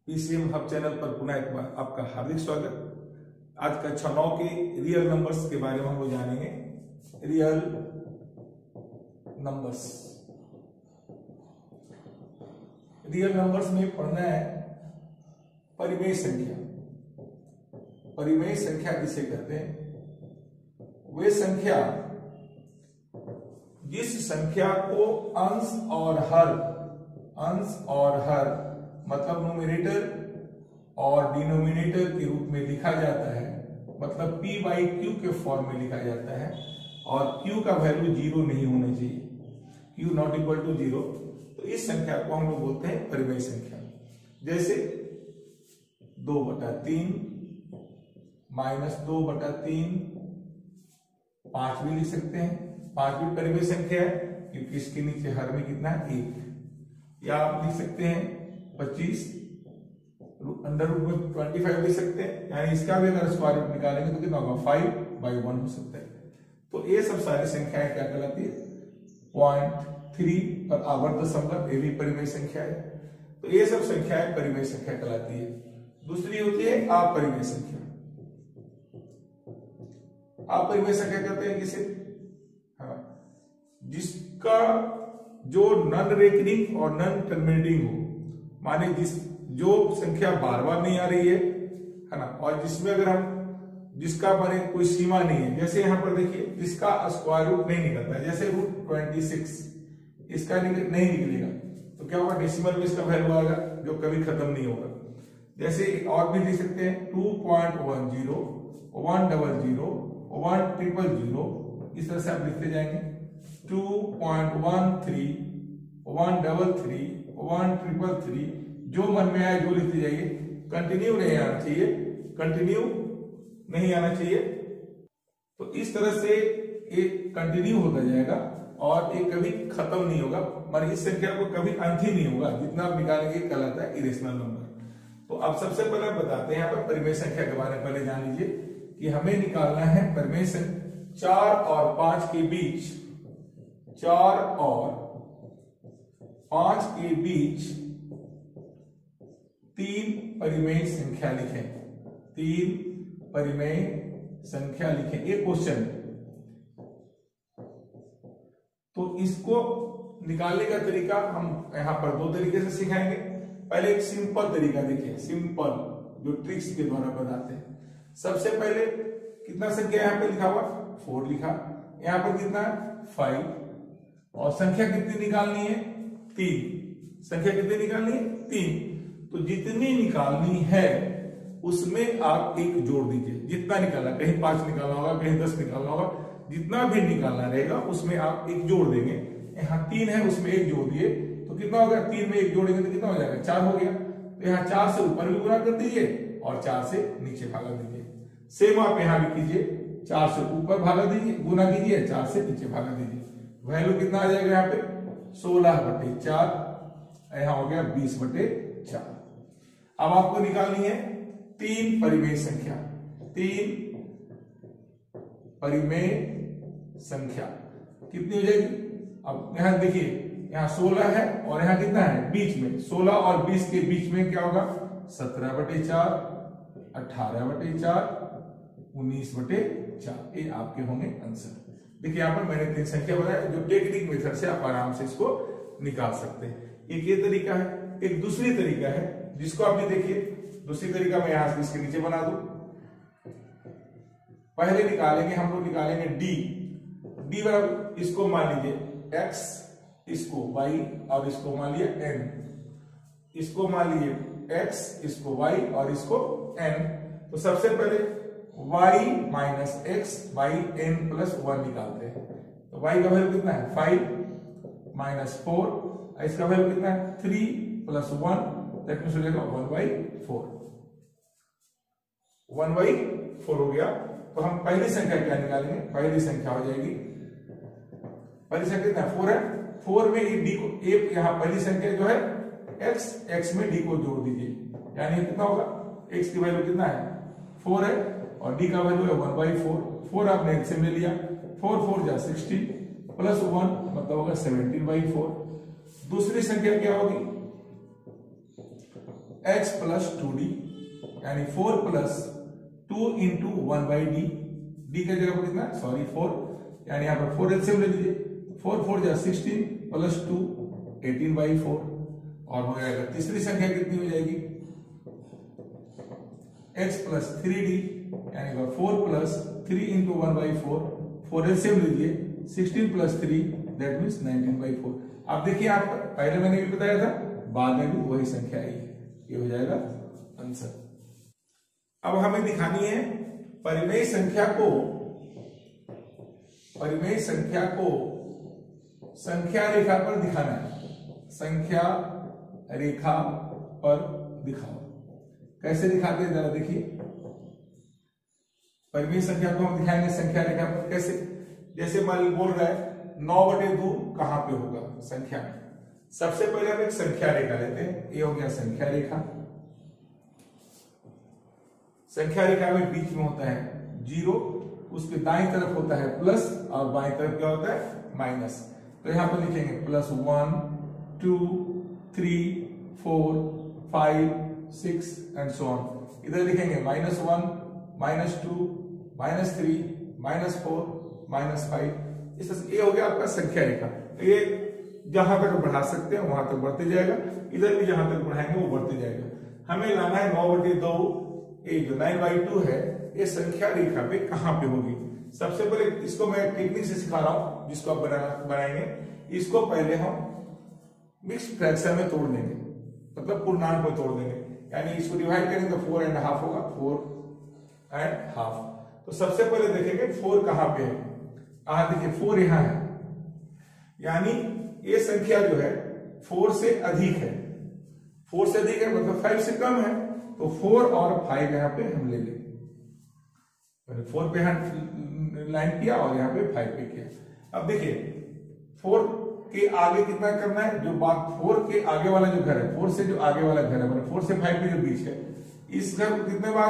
PCM hub channel पर पुनः एक बार आपका हार्दिक स्वागत। आज कक्षा 9 के रियल नंबर्स के बारे में हम लोग जानेंगे। रियल नंबर्स, रियल नंबर्स में पढ़ना है परिमेय संख्या। परिमेय संख्या किसे कहते हैं? वे संख्या जिस संख्या को अंश और हर मतलब न्यूमरेटर और डिनोमिनेटर के रूप में लिखा जाता है, मतलब p बाई क्यू के फॉर्म में लिखा जाता है और q का वैल्यू 0 नहीं होना चाहिए, q नॉट इक्वल टू 0। तो इस संख्या को हम लोग बोलते हैं परिमेय संख्या। जैसे 2/3 -2/3, 5 भी लिख सकते हैं। 5 भी परिमेय संख्या है क्योंकि इसके नीचे हर में कितना है 1। या आप लिख सकते हैं 25 अंडर रूट में 25 लिख सकते हैं, यानी इसका भी अगर स्क्वायर रूट निकालेंगे तो कितना होगा 5/1 हो सकता है। तो ये सब सारी संख्याएं क्या कहलाती है? 0.3 और आवर्त दशमलव, ये भी परिमेय संख्या है। तो ये सब संख्याएं परिमेय संख्या कहलाती है। दूसरी होती है अपरिमेय संख्या। अपरिमेय संख्या कहते हैं किसे? जिसका जो नॉन रेकरिंग और नॉन टर्मिनेटिंग हो, माने जो संख्या बार बार नहीं आ रही है ना, और जिसमें अगर हम जिसका माने कोई सीमा नहीं है। जैसे यहां पर देखिए जिसका स्क्वायर रूट नहीं निकलता है, जैसे √26 इसका नहीं निकलेगा तो क्या होगा? डेसिमल में इसका वैल्यू आएगा जो कभी खत्म नहीं होगा। जैसे और भी लिख सकते हैं 2.10 100 100 इस तरह से आप लिखते जाएंगे। 2.13 133 133 जो मन में आए जो लिखते जाइए। कंटिन्यू नहीं आना चाहिए, कंटिन्यू नहीं आना चाहिए। तो इस तरह से ये कंटिन्यू होता जाएगा और ये कभी खत्म नहीं होगा, मतलब इस संख्या को कभी अंत ही नहीं होगा। जितना आप निकालेंगे कहलाता है इरेशनल नंबर। तो आप सबसे पहले बताते हैं यहाँ पर परिमेय संख्या के बारे में। पहले जान लीजिए कि हमें निकालना है परिमेय संख्या 4 और 5 के बीच, 4 और 5 के बीच 3 परिमेय संख्या लिखें। 3 परिमेय संख्या लिखें, एक क्वेश्चन। तो इसको निकालने का तरीका हम यहां पर 2 तरीके से सिखाएंगे। पहले एक सिंपल तरीका देखिए, सिंपल जो ट्रिक्स के द्वारा बताते हैं। सबसे पहले कितना संख्या यहां पे लिखा हुआ? 4 लिखा। यहां पर कितना है? 5। और संख्या कितनी निकालनी है? 3। संख्या कितनी निकालनी है? 3। तो जितनी निकालनी है उसमें आप 1 जोड़ दीजिए। जितना निकालना, कहीं 5 निकालना होगा, कहीं 10 निकालना होगा, जितना भी निकालना रहेगा उसमें आप 1 जोड़ देंगे। यहाँ 3 है उसमें 1 जोड़ दिए तो कितना हो गया? 3 में 1 जोड़ेंगे तो कितना हो जाएगा? 4 हो गया। तो यहाँ 4 से ऊपर भी गुना कर दीजिए और 4 से नीचे भागा दीजिए। सेम आप यहाँ भी कीजिए, 4 से ऊपर भागा दीजिए, गुना कीजिए, 4 से नीचे भागा दीजिए। वैल्यू कितना आ जाएगा यहाँ पे? 16/4। यहाँ हो गया 20/4। अब आपको निकालनी है 3 परिमेय संख्या। 3 परिमेय संख्या कितनी हो जाएगी? अब यहां देखिए, यहाँ 16 है और यहाँ कितना है? बीच में 16 और 20 के बीच में क्या होगा? 17/4, 18/4, 19/4। ये आपके होंगे आंसर। देखिए यहाँ पर मैंने 3 संख्या बताया, जो टेक्निक मेथड से आप आराम से इसको निकाल सकते हैं। एक ये तरीका है। एक दूसरी तरीका है जिसको आपने देखिए, दूसरी तरीका मैं यहां से इसके नीचे बना दूं। पहले निकालेंगे हम लोग, निकालेंगे d बराबर, इसको मान लीजिए x, इसको y और इसको मान लीजिए n। इसको मान लीजिए x, इसको y और इसको n। तो सबसे पहले y minus x by n plus 1 निकालते हैं। तो y का वैल्यू कितना है? 5 माइनस 4, इसका वैल्यू कितना है? 3 प्लस 1, दैट मींस हो जाएगा 1/4। 1/4 हो गया। तो हम पहली संख्या क्या निकालेंगे? पहली संख्या हो जाएगी, पहली संख्या कितना है? 4 है। 4 में d को, एक यहाँ पहली संख्या जो है x में d को जोड़ दीजिए, यानी कितना होगा? x की वैल्यू कितना है? 4 है और d का वैल्यू है 1/4। 4 आपने एलसीएम ले लिया, 4 4 जा 16 प्लस 1 मतलब होगा 17/4। दूसरी संख्या क्या होगी? x प्लस 2d, यानी 4 plus 2 into 1 by D, D का जगह पर कितना, सॉरी 4, यानी यहाँ पर 4 एलसीएम ले लीजिए, 4 4 जा 16 प्लस 2 18 बाई 4, और हो जाएगा तीसरी संख्या कितनी हो जाएगी, x प्लस 3d, यानी 4 प्लस 3 इंटू 1 बाई 4, 4 एलसीएम लीजिए, 16 प्लस 3 दैट मीन्स 19 बाई 4। अब देखिए आपका पहले मैंने भी बताया था, बाद में भी वही संख्या आई है, ये हो जाएगा आंसर। अब हमें दिखानी है परिमेय संख्या को संख्या रेखा पर दिखाना है, संख्या रेखा पर दिखाओ। कैसे दिखाते हैं जरा देखिए, परिमेय संख्या को हम दिखाएंगे संख्या रेखा पर कैसे, जैसे मान लीजिए बोल रहा है 9/2 कहां पे होगा संख्या में। सबसे पहले हम एक संख्या रेखा लेते हैं, ये हो गया संख्या रेखा। संख्या रेखा में बीच में होता है 0, उसके दाईं तरफ होता है प्लस और बाईं तरफ क्या होता है माइनस। तो यहां पर लिखेंगे प्लस 1 2 3 4 5 6 एंड सो ऑन। इधर लिखेंगे -1 -2 -3 -4 -5। इस तरह से ये हो गया आपका संख्या रेखा। तो ये जहां तक बढ़ा सकते हैं वहां तक बढ़ते जाएगा, इधर भी जहां तक बढ़ाएंगे वो बढ़ते जाएगा। हमें लाना है 9/2, ये जो 9/2 है ये संख्या रेखा पे कहां पे होगी। सबसे पहले इसको मैं टेक्निक से सिखा रहा हूं जिसको आप बनाएंगे। इसको पहले हम मिक्स फ्रैक्शन में तोड़ देंगे, मतलब पूर्णांक में तोड़ देंगे, यानी इसको डिवाइड करेंगे तो 4.5 होगा, 4.5। तो सबसे पहले देखेंगे 4 कहां पे है। देखिए 4 यहां है, यानी ये संख्या जो है 4 से अधिक है, 4 से अधिक है मतलब 5 से कम है, तो 4 और 5 यहां पे हम ले लेंगे। 4 पे लाइन किया और यहाँ पे 5 पे किया। अब देखिए 4 के आगे कितना करना है, जो बात 4 के आगे वाला जो घर है, 4 से जो आगे वाला घर है, मतलब 4 से 5 के जो बीच है, इस घर को कितने बार,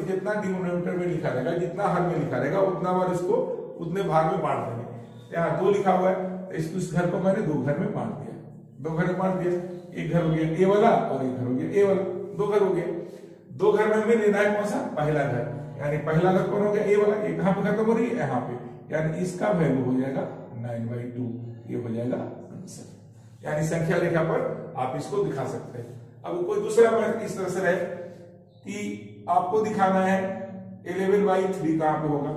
जितना डिनोमिनेटर में लिखा रहेगा, जितना हर में लिखा रहेगा, उतना बार इसको उतने भाग में बांट देंगे। यहाँ 2 लिखा हुआ है तो इस घर को मैंने 2 घर में बांट दिया, 2 घर में बांट दिया। एक घर हो गया ए वाला और एक घर हो गया ए वाला, 2 घर हो गए। 2 घर में हमें लेना है कौन सा, पहला घर, यानी पहला घर कौन हो गया ए वाला, ये कहां पे खत्म हो रही है यहाँ पे, यानी इसका वैल्यू हो जाएगा 9/2, ये हो जाएगा आंसर। यानी संख्या रेखा पर आप इसको दिखा सकते हैं। अब कोई दूसरा बात इस तरह से रहे कि आपको दिखाना है 11/3 कहां पे होगा।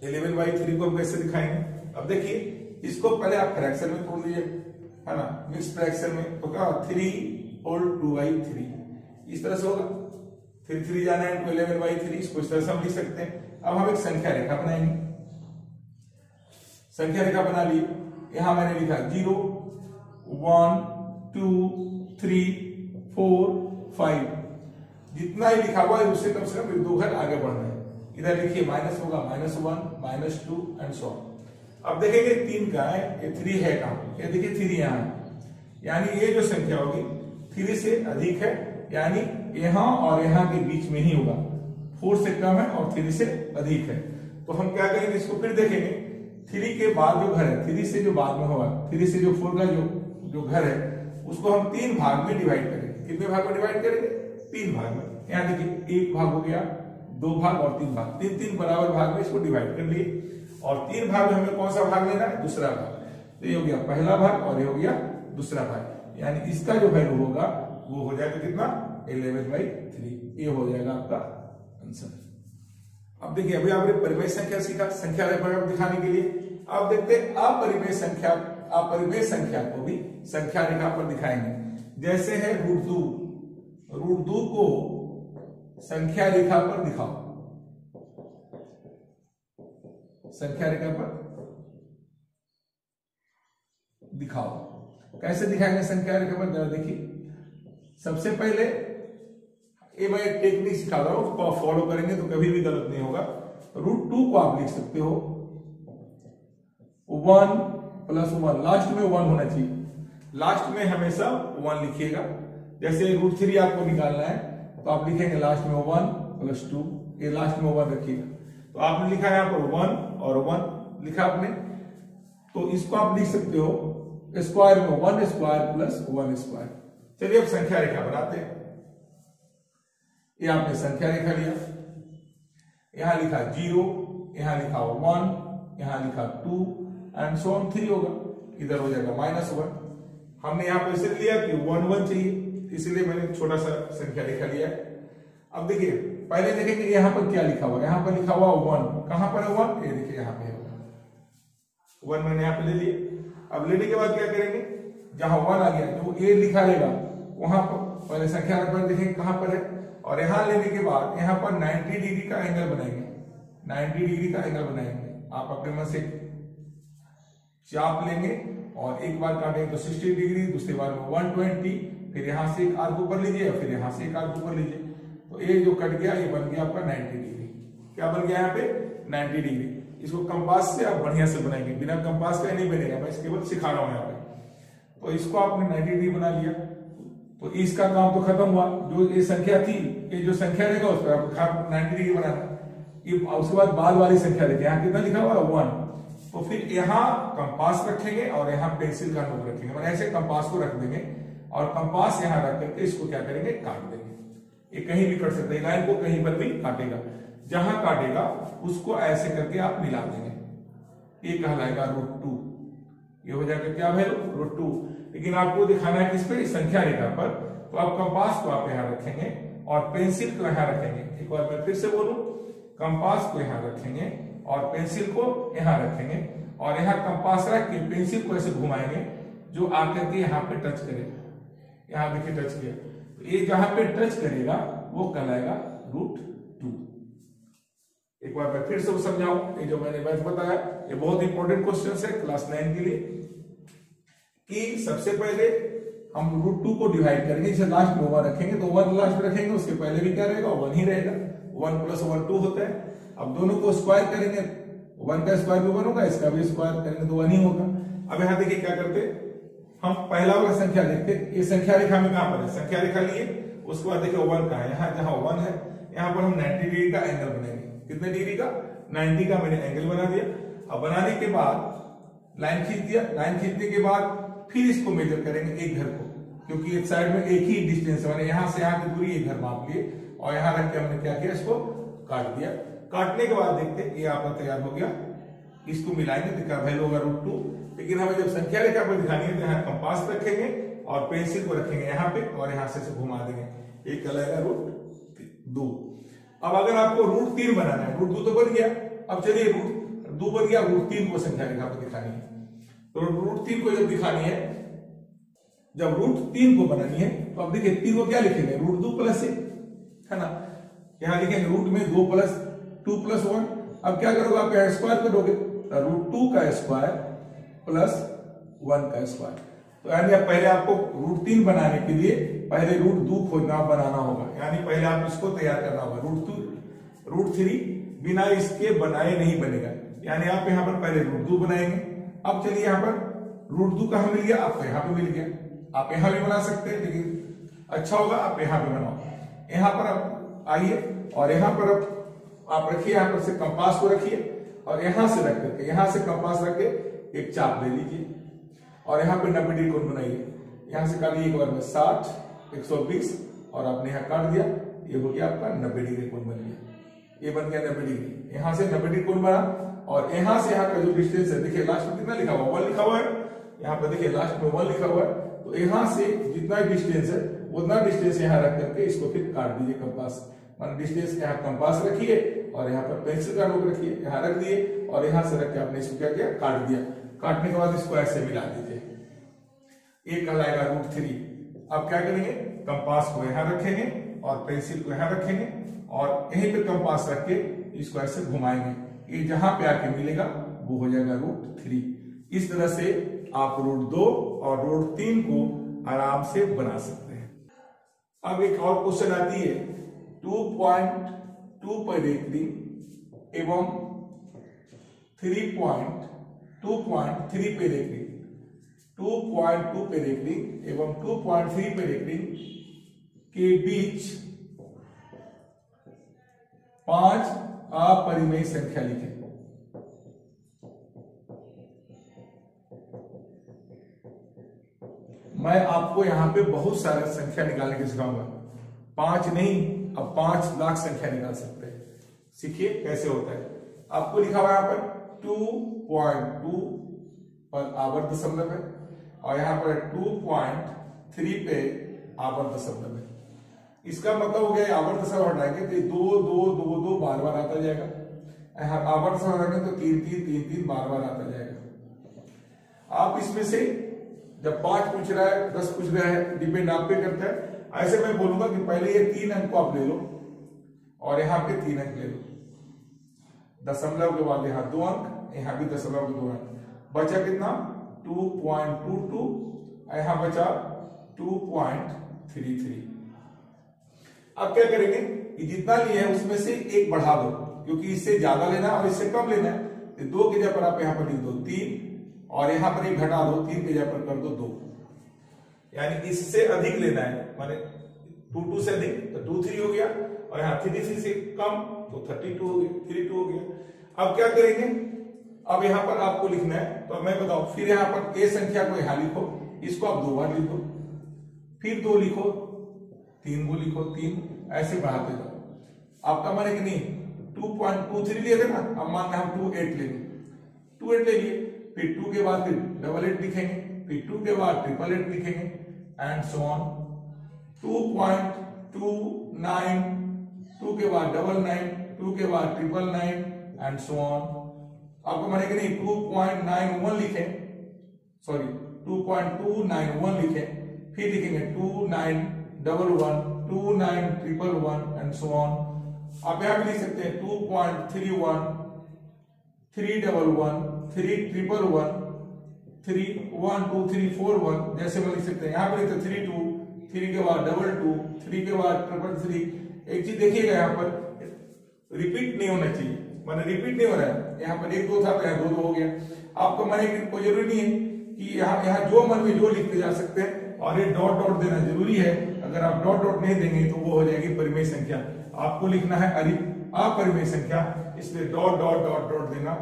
11/3 को हम कैसे दिखाएंगे। अब देखिए इसको पहले आप फ्रैक्शन में तोड़ लीजिए, है ना, मिक्स फ्रैक्शन में, तो क्या 3 होल 2/3 इस तरह से होगा। फिर 3 जाना है तो 11/3, इसको इस तरह से हम लिख सकते हैं। अब हम एक संख्या रेखा बनाएंगे। संख्या रेखा बना ली, यहां मैंने लिखा 0 1 2 3 4 5, जितना ही लिखा हुआ है उससे कम से कम 2 घर आगे बढ़ना है। इधर लिखिए माइनस होगा -1 -2 एंड सो ऑन। अब देखेंगे 3 का है, ये 3 है कहां, ये देखिए 3 यहां है, यानी ये जो संख्या होगी 3 से अधिक है, यानी यहां और यहां के बीच में ही होगा। 4 से कम है और 3 से अधिक है, तो हम क्या करेंगे, इसको फिर देखेंगे। 3 के बाद जो घर है, 3 से जो बाद में होगा, 3 से जो 4 का जो घर है, उसको हम 3 भाग में डिवाइड करेंगे। कितने भाग में डिवाइड करेंगे, 3 भाग में। यहाँ देखिए 1 भाग हो गया, 2 भाग और 3 भाग, 3 बराबर भाग में इसको डिवाइड कर लिए। और 3 भाग में हमें कौन सा भाग लेना है, दूसरा भाग। तो ये हो गया पहला भाग और ये हो गया दूसरा भाग, यानी इसका जो वैल्यू होगा वो हो जाएगा कितना, 11/3, ये हो जाएगा आपका आंसर। अब देखिए अभी आपने परिमेय संख्या सीखा संख्या रेखा दिखाने के लिए। अब देखते हैं अपरिमेय संख्या को भी संख्या रेखा पर दिखाएंगे। जैसे है √2 को संख्या रेखा पर दिखाओ। संख्या रेखा पर दिखाओ, कैसे दिखाएंगे संख्या रेखा पर, जरा देखिए। सबसे पहले ये मैं एक टेक्निक सिखा रहा हूं, उसको आप फॉलो करेंगे तो कभी भी गलत नहीं होगा। √2 को आप लिख सकते हो 1 + 1, लास्ट में 1 होना चाहिए, लास्ट में हमेशा 1 लिखिएगा। जैसे √3 आपको निकालना है तो आप लिखेंगे लास्ट में 1 + 2, ये लास्ट में 1 रखिएगा। तो आपने लिखा है यहाँ पर 1 और 1 लिखा आपने, तो इसको आप लिख सकते हो स्क्वायर में 1² + 1²। चलिए अब संख्या रेखा बनाते हैं। ये आपने संख्या रेखा लिया, यहां लिखा 0, यहां लिखा 1, यहां लिखा 2 एंड सो ऑन 3 होगा, इधर हो जाएगा -1। हमने यहां पर इसे लिया कि 1 1 चाहिए, इसलिए मैंने छोटा सा संख्या रेखा लिया है। अब देखिए पहले देखेंगे यहां पर क्या लिखा हुआ है, यहां पर लिखा हुआ 1, कहां पर है 1, ये देखिए यहां पे है 1 मैंने यहां पे ले लिया। अब लेने के बाद क्या करेंगे, जहां 1 आ गया जो ए लिखा रहेगा वहां पर पहले संख्या नंबर देखेंगे कहां पर है, और यहां लेने के बाद यहां पर 90 डिग्री का एंगल बनाएंगे, 90 डिग्री का एंगल बनाएंगे। आप अपने मन से चाप लेंगे और एक बार काटेंगे तो 60 डिग्री, दूसरी बार में 120, फिर यहां से एक आर्क ऊपर लीजिए, फिर यहां से एक आर्क ऊपर लीजिए, तो ये जो कट गया ये बन गया आपका 90 डिग्री। क्या बन गया यहाँ पे 90 डिग्री। इसको कंपास से आप बढ़िया से बनाएंगे, बिना कंपास का नहीं बनेगा, मैं केवल सिखा रहा हूं यहाँ पे। तो इसको आपने 90 डिग्री बना लिया, तो इसका काम तो खत्म हुआ। जो ये संख्या थी, ये जो संख्या रहेगा उस पर आपको 90 डिग्री बनाना। उसके बाद बाद वाली संख्या देखिए, यहाँ कितना लिखा हुआ है 1, तो फिर यहाँ कंपास रखेंगे और यहाँ पेंसिल का नोक रखेंगे, मतलब ऐसे कंपास को रख देंगे और कंपास यहाँ रख करके इसको क्या करेंगे, काट देंगे। ये कहीं भी कट सकते हैं, लाइन को कहीं पर भी काटेगा, जहां काटेगा उसको ऐसे करके आप मिला देंगे, ये कहलाएगा √2। ये हो जाएगा क्या भाई √2। लेकिन आपको दिखाना है किस पे, संख्या रेखा पर, तो आप कंपास को आप यहाँ रखेंगे और पेंसिल को यहाँ रखेंगे। एक बार मैं फिर से बोलूं, कंपास को यहाँ रखेंगे और पेंसिल को यहाँ रखेंगे और यहाँ कंपास रख के पेंसिल को ऐसे घुमाएंगे जो आकर के यहाँ पे टच करेगा। यहाँ देखिए टच किया, तो ये जहां पे टच करेगा वो कहलाएगा √2। एक बार मैं फिर से वो समझाऊं, ये जो मैंने मैथ बताया ये बहुत इंपॉर्टेंट क्वेश्चन है क्लास 9 के लिए, कि सबसे पहले हम √2 को डिवाइड करेंगे, जैसे लास्ट में 1 रखेंगे तो 1 लास्ट में रखेंगे, उसके पहले भी क्या रहेगा 1 ही रहेगा, 1 + 1 2 होता है। अब दोनों को स्क्वायर करेंगे, 1 का स्क्वायर भी 1 होगा, इसका भी स्क्वायर करेंगे तो 1 ही होगा। अब यहाँ देखिए क्या करते, हम पहला वाला संख्या देखते, ये संख्या रेखा में कहां पर है, संख्या रेखा लिए, उसके बाद देखिए 1 कहां है, यहाँ जहां 1 है यहाँ पर हम 90 डिग्री का एंगल बनाएंगे। कितने डिग्री का, 90 का मैंने एंगल बना दिया। अब बनाने के बाद लाइन खींच दिया, लाइन खींचने के बाद फिर इसको मेजर करेंगे एक घर को, क्योंकि एक साइड में एक ही डिस्टेंस है, यहां से यहाँ की दूरी एक घर माप लिए और यहाँ रख के हमने क्या किया, इसको काट दिया। काटने के बाद देखते ये आपका तैयार हो गया, इसको मिलाएंगे तो वैल्यू होगा √2। लेकिन हमें जब संख्या रेखा पर दिखानी है तो यहाँ कंपास रखेंगे और पेंसिल को रखेंगे यहाँ पे और यहाँ से घुमा देंगे, ये कहलाएगा √2। अब अगर आपको √3 बनाना है, √2 तो बन गया, अब चलिए √2 बन गया, √3 को संख्या रेखा पर दिखानी है। तो √3 को जब दिखानी है, जब √3 को बनानी है तो अब देखिए 3 को क्या लिखेंगे, √2 + 1 है ना, यहाँ लिखेंगे रूट में 2 + 2 + 1। अब क्या करोगे, आप यहाँ स्क्वायर करोगे, √2 का स्क्वायर + 1 का स्क्वायर। तो यानी अब पहले आपको √3 बनाने के लिए पहले √2 खोजना बनाना होगा, यानी पहले आप इसको तैयार करना होगा। √3 बिना इसके बनाए नहीं बनेगा, यानी आप यहाँ पर पहले √2 बनाएंगे। अब चलिए यहाँ पर √2 कहां मिल गया, आपको यहाँ पे मिल गया, आप यहाँ भी बना सकते हैं, लेकिन अच्छा होगा आप यहाँ पे बनाओ। यहाँ पर आप आइए और यहाँ पर आप रखिए, यहाँ पर से कंपास को रखिए और यहां से रख करके, यहां से कंपास रख के एक चाप ले लीजिए और यहाँ पे 90 डिग्री कोण बनाइए। यहां से काटिए एक बार में 60, 120 और आपने यहाँ काट दिया, ये हो गया आपका 90 डिग्री कोण बन गया, ये बन गया 90 डिग्री। यहां से 90 डिग्री कोण बना और यहां से यहाँ का जो डिस्टेंस है, देखिए लास्ट में कितना लिखा हुआ, 1 लिखा हुआ है, यहाँ पर देखिए लास्ट में 1 लिखा हुआ है, तो यहां से जितना डिस्टेंस है उतना डिस्टेंस यहाँ रख करके इसको फिर काट दीजिए कंपास, मान डिस्टेंस यहाँ कंपास रखिए और यहाँ पर पेंसिल का नोक रखिए, यहाँ रख दिए और यहाँ से रख के आपने इसको क्या किया, काट दिया। काटने के बाद इसको ऐसे मिला दीजिए, ये कहलाएगा √3। अब क्या करेंगे, कंपास को यहाँ रखेंगे और पेंसिल को यहाँ रखेंगे और यहीं पे कंपास रख के इसको ऐसे घुमाएंगे, ये जहां पे आके मिलेगा वो हो जाएगा √3। इस तरह से आप √2 और √3 को आराम से बना सकते हैं। अब एक और क्वेश्चन आती है, 2.2 पर रेखिक एवं 2.3 पे रेखिक, 2.2 पे रेखिक एवं 2.3 पे रेखिक के बीच 5 अपरिमेय संख्या लिखें। मैं आपको यहाँ पे बहुत सारे संख्या निकालने के सिखाऊंगा। 5 नहीं, अब 5 लाख संख्या निकाल सकते हैं। सीखिए कैसे होता है। आपको लिखा हुआ यहाँ पर 2.2 पर आवर्त दशमलव है और यहाँ पर 2.3 पे आवर्त दशमलव है। इसका मतलब हो गया आवर्त दशमलव हटाएंगे तो 2 2 2 2 बार बार आता जाएगा, आवर्त दशमलव हटाएंगे तो 3 3 3 3 बार बार आता जाएगा। आप इसमें से जब 5 पूछ रहा है 10 पूछ रहा है, डिपेंड आप पे करता है। ऐसे मैं बोलूंगा कि पहले ये 3 अंक को आप ले लो और यहाँ पे 3 अंक ले लो, दशमलव के बाद यहाँ 2 अंक, यहाँ भी दशमलव के 2 अंक, बचा कितना 2.22, यहाँ बचा 2.33। अब क्या करेंगे कि जितना लिए है उसमें से एक बढ़ा दो, क्योंकि इससे ज्यादा लेना है और इससे कम लेना है। तो 2 की जगह पर आप यहाँ पर लिख दो 3 और यहाँ पर एक घटा दो, 3 की जगह पर कर दो 2, यानी इससे अधिक लेना है, माने 2 से अधिक तो 2 3 हो गया और यहाँ 3 से कम तो 32 हो गया, 32 हो गया। अब क्या करेंगे, अब यहाँ पर आपको लिखना है, तो मैं बताऊं, फिर यहाँ पर ए संख्या को यहाँ लिखो, इसको आप 2 बार लिखो, फिर 2 लिखो, 3 को लिखो, 3 ऐसे बढ़ाते जाओ। आपका माने कि नहीं 2.23 लिए थे ना, अब मान हम 28 लेंगे, 28 ले लिए, फिर 2 के बाद फिर 88 लिखेंगे, फिर 2 के बाद 888 लिखेंगे एंड सो ऑन। 2.29, 2 के बाद 99, 2 के बाद 999 एंड सो ऑन। आपको माने कि नहीं 2.91 लिखें, सॉरी 2.291 लिखें, फिर लिखेंगे 2911, 2911 एंड सो ऑन। आप यहां भी लिख सकते हैं 2.31, 311, 3111, 31234 जैसे मैं लिख सकते हैं। यहाँ पर लिखते 32, 3 के बाद 22, 3 के बाद 333। एक चीज देखिएगा, यहाँ पर रिपीट नहीं होना चाहिए, माने रिपीट नहीं हो रहा है। यहाँ पर 1 2 था तो यहाँ 2 2 हो गया। आपको माने कि कोई जरूरी नहीं है कि यहाँ जो मन में जो लिखते जा सकते हैं, और ये डॉट डॉट देना जरूरी है। अगर आप डॉट डॉट नहीं देंगे तो वो हो जाएगी परिमेय संख्या। आपको लिखना है अपरिमेय संख्या, इसलिए डॉट डॉट डॉट डॉट देना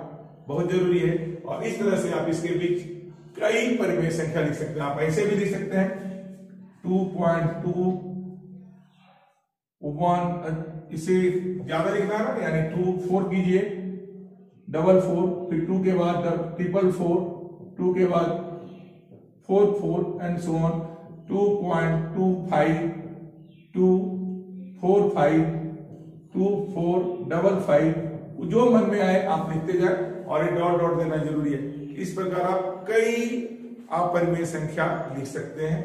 बहुत जरूरी है। और इस तरह से आप इसके बीच कई परिमेय संख्या लिख सकते हैं। आप ऐसे भी लिख सकते हैं 2.21, इसे ज्यादा लिखना है ना, यानी 2 4 कीजिए, 44, फिर 2 के बाद 444, 2 के बाद 44 एंड सो ऑन। 2.25, 245, 2455, जो मन में आए आप लिखते जाए और ये डॉट डॉट देना जरूरी है। इस प्रकार आप कई अपरिमेय संख्या लिख सकते हैं,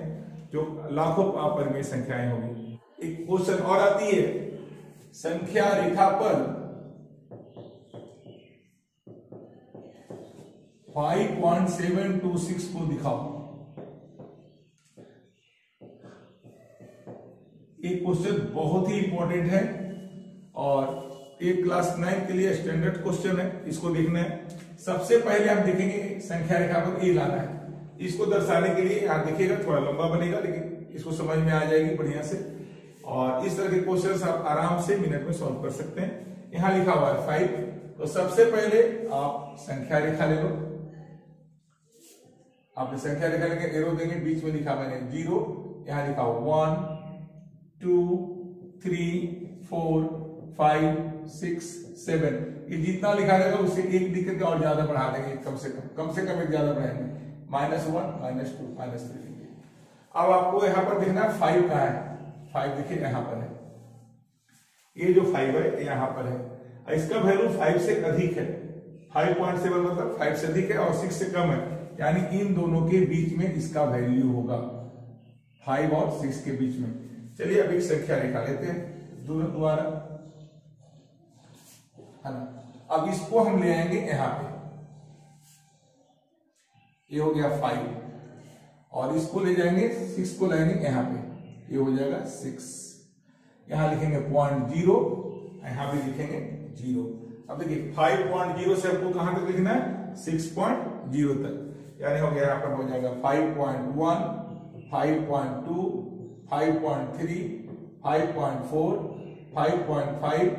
जो लाखों अपरिमेय संख्याएं होंगी। एक क्वेश्चन और आती है, संख्या रेखा पर 5.726 को दिखाओ। एक क्वेश्चन बहुत ही इंपॉर्टेंट है और एक क्लास 9 के लिए स्टैंडर्ड क्वेश्चन है, इसको देखना है। सबसे पहले आप देखेंगे संख्या रेखा पर ए लाना है। इसको दर्शाने के लिए आप देखिएगा थोड़ा लंबा बनेगा, लेकिन इसको समझ में आ जाएगी बढ़िया से। और इस तरह के क्वेश्चन आप आराम से मिनट में सॉल्व कर सकते हैं। यहाँ लिखा हुआ है 5, तो सबसे पहले आप संख्या रेखा ले लो। आपने संख्या रेखा लेंगे, एरो देंगे, बीच में लिखा मैंने 0, यहाँ लिखा 1 2 3 4 5 6 7। ये जितना लिखा रहेगा उससे एक लिख करके और ज्यादा बढ़ा देंगे, कम से कम एक ज्यादा बढ़ाएंगे, -1 -2 -3 लिखेंगे। अब आपको यहाँ पर देखना है 5 कहाँ है। 5 देखिए यहाँ पर है, ये जो 5 है यहाँ पर है। इसका वैल्यू 5 से अधिक है, 5.7 मतलब 5 से अधिक है और 6 से कम है, यानी इन दोनों के बीच में इसका वैल्यू होगा 5 और 6 के बीच में। चलिए अब एक संख्या रेखा लेते हैं दोबारा, है ना। अब इसको हम ले आएंगे यहाँ पे, ये हो गया 5 और इसको ले जाएंगे 6 को लाएंगे यहाँ पे, ये हो जाएगा 6। यहां लिखेंगे 0.0, यहां भी लिखेंगे 0। अब देखिए 5.0 से आपको कहां तक लिखना है 6.0 तक, यानी हो गया, यहां पर हो जाएगा 5.1, 5.2, 5.3, 5.4, 5.5,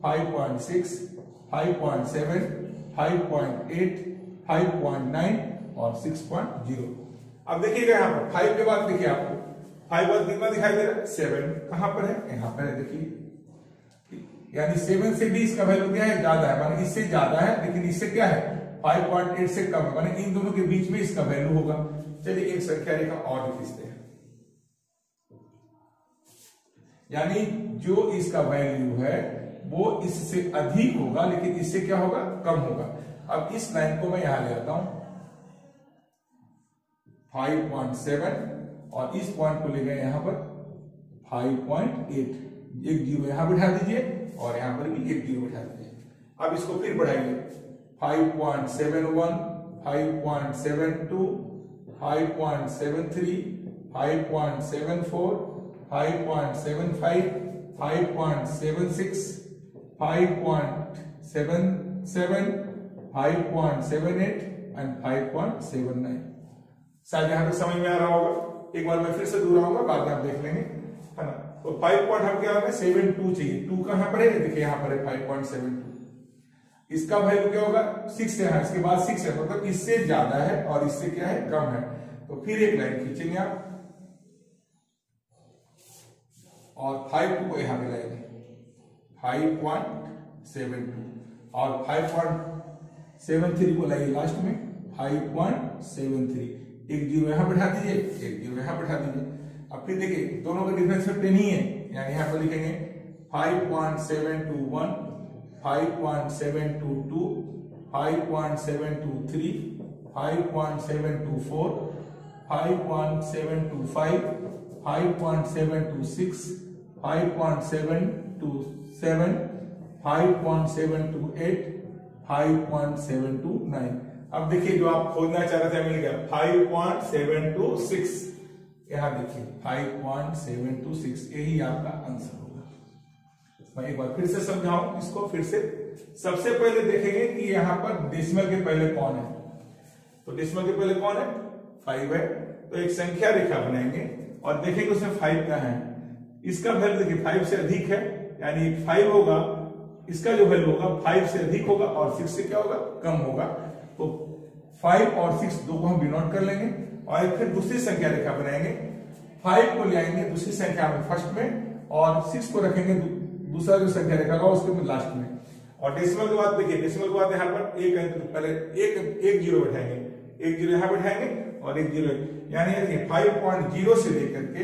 5.6, 5.7, 5.8, 5.9 और 6.0। अब देखिएगा यहाँ पर 5 के बाद देखिए आपको 5 बाद कितना दिखाई दे रहा है 7 कहां पर है यहाँ पर है देखिए, यानी 7 से भी इसका वैल्यू क्या है ज्यादा है, माने इससे ज्यादा है लेकिन इससे क्या है 5.8 से कम है, माने इन दोनों के बीच में इसका वैल्यू होगा। चलिए एक संख्या रेखा और खींचते हैं, यानी जो इसका वैल्यू है वो इससे अधिक होगा लेकिन इससे क्या होगा कम होगा। अब इस लाइन को मैं यहां ले आता हूं 5.7 और इस पॉइंट को ले गए यहां पर 5.8, एक जीरो यहां बिठा दीजिए और यहां पर भी एक जीरो बिठा दीजिए। अब इसको फिर बढ़ाइए 5.71, 5.72, 5.73, 5.74, 5.75, 5.76, 5.77, 5.78 एंड 5.79। शायद यहां तक समझ में आ रहा होगा। एक बार मैं फिर से दोहराऊंगा, बाद में आप देख लेंगे, है ना। तो 5 पॉइंट हम क्या होगा 72 चाहिए, 2 कहां पर है देखिए यहां पर है 5.72, इसका वैल्यू क्या होगा 6 है, इसके बाद 6 है, मतलब इससे ज्यादा है और इससे क्या है कम है। तो फिर एक लाइन खींचेंगे आप और 5 को यहां पे लाएंगे 5.72 और 5.73 को लाइए लास्ट में 5.73, एक जीरो यहां बैठा दीजिए, एक जीरो यहां बैठा दीजिए। अब फिर देखिए दोनों का डिफरेंस 10 ही है, यानी यहां पर लिखेंगे 5.721, 5.722, 5.723, 5.724, 5.725, 5.726, 5.727, 5.728, 5.729। अब देखिए जो आप खोजना चाह रहे थे मिल गया 5.726, यहां देखिए 5.726, यही आपका आंसर होगा। मैं एक बार फिर से समझाऊं इसको फिर से। सबसे पहले देखेंगे कि यहां पर डेसिमल के पहले कौन है, तो डेसिमल के पहले कौन है 5 है, तो एक संख्या रेखा बनाएंगे और देखेंगे उसमें 5 का है, इसका वैल्यू देखिए 5 से अधिक है, यानी 5 होगा, इसका जो वैल्यू होगा 5 से अधिक होगा और 6 से क्या होगा कम होगा। तो 5 और 6 दो को हम डिनोट कर लेंगे और फिर दूसरी संख्या रेखा बनाएंगे, 5 को ले आएंगे दूसरी संख्या में फर्स्ट में और 6 को रखेंगे दूसरा जो संख्या रेखा होगा उसके लास्ट में। और डेसिमल के बाद देखिए, डेसिमल के बाद यहाँ पर एक अंक पहले एक जीरो बैठाएंगे, एक जीरो यहाँ बैठाएंगे और एक जीरो, यानी देखिए 5.0 से लेकर के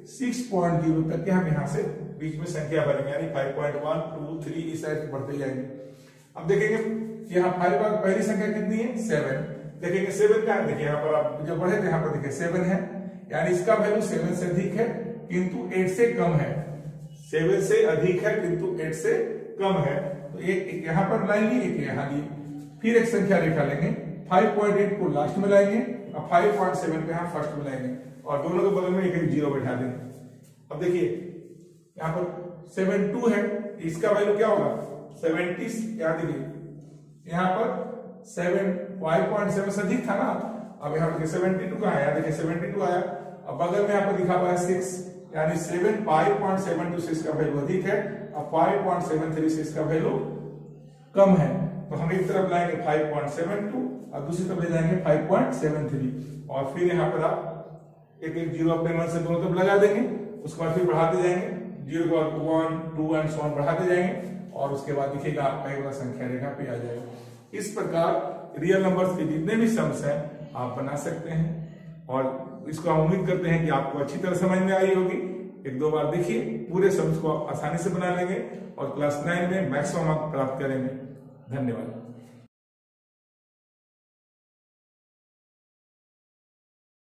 6.0 तक के हम यहाँ से बीच में संख्या भरेंगे, यानी 5.1, 2, 3 इस तरह बढ़ते जाएंगे। अब देखेंगे यहाँ 5 पर पहली संख्या कितनी है 7, देखेंगे 7 का है, देखिए यहाँ पर आप जब बढ़े तो यहाँ पर देखिए 7 है, यानी इसका वैल्यू 7 से अधिक है किंतु 8 से कम है, 7 से अधिक है किंतु 8 से कम है। तो एक यहाँ पर लाएंगे, एक यहाँ लिए, फिर एक संख्या रेखा लेंगे, 5.8 को लास्ट में लाएंगे और 5.7 को यहाँ फर्स्ट में लाएंगे और दोनों के बगल में एक जीरो बैठा देंगे। अब देखिए यहाँ पर 72 है, इसका वैल्यू क्या होगा 70, यहाँ देखिए यहाँ पर 5.7 से अधिक था ना, अब यहाँ पर 72 का आया, देखिए 72 आया, अब बगल में यहाँ पर लिखा हुआ है 6, यानी 5.72 से इसका वैल्यू अधिक है, अब 5.73 से इसका वैल्यू कम है। तो हम एक तरफ लाएंगे 5.72 और दूसरी तरफ ले जाएंगे 5.73 और फिर यहाँ पर आप एक एक जीरो अपने मन से दोनों तरफ लगा देंगे, उसके बाद फिर बढ़ाते जाएंगे, जीरो के बाद 1, 2 एंड सो ऑन बढ़ाते जाएंगे और उसके बाद दिखेगा आपका एक संख्या रेखा पे आ जाएगा। इस प्रकार रियल नंबर्स के जितने भी सम्स हैं आप बना सकते हैं और इसको हम उम्मीद करते हैं कि आपको अच्छी तरह समझ में आई होगी। एक दो बार देखिए, पूरे सम्स को आप आसानी से बना लेंगे और क्लास 9 में मैक्सिमम आप प्राप्त करेंगे। धन्यवाद।